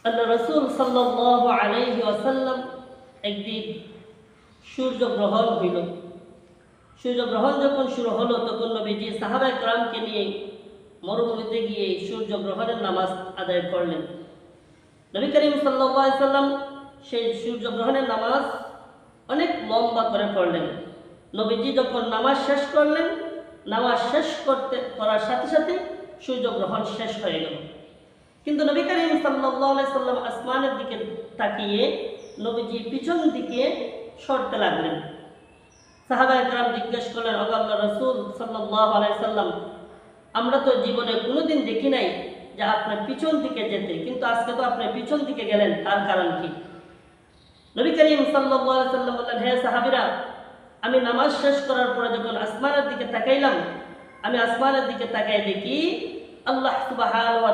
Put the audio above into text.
আল্লাহ রাসূল সাল্লাল্লাহু আলাইহি ওয়াসাল্লাম একদিন সূর্যগ্রহণ হইল। সূর্যগ্রহণ যখন শুরু হলো তখন নবীজি সাহাবায়ে কেরামকে নিয়ে মরুভূমিতে গিয়ে সূর্যগ্রহণের নামাজ আদায় করলেন। নবী করিম সাল্লাল্লাহু আলাইহি ওয়াসাল্লাম সেই সূর্যগ্রহণের নামাজ অনেক লম্বা করে পড়লেন। নবীজি যখন নামাজ শেষ করলেন, নামাজ শেষ করার সাথে সাথে সূর্যগ্রহণ শেষ হয়ে গেল। কিন্তু নবী করিম সাল্লাল্লাহু আলাইহি ওয়াসাল্লাম আসমানের দিকে তাকিয়ে নবীজি পিছন দিকে সরতে লাগলেন। সাহাবায়ে কেরাম জিজ্ঞেস করলেন, ও আল্লাহর রাসূল সাল্লাল্লাহু আলাইহি ওয়াসাল্লাম, আমরা তো জীবনে কোনোদিন দেখি নাই যে আপনি পিছন দিকে যেতে, কিন্তু আজকে তো আপনি পিছন দিকে গেলেন, তার কারণ কি? নবী করিম সাল্লাল্লাহু আলাইহি ওয়াসাল্লাম বললেন, হে সাহাবীরা, আমি নামাজ শেষ করার পরে যখন আসমানের দিকে তাকাইলাম, আমি আসমানের দিকে তাকাই দেখি আল্লাহ সুবহানাহু ওয়া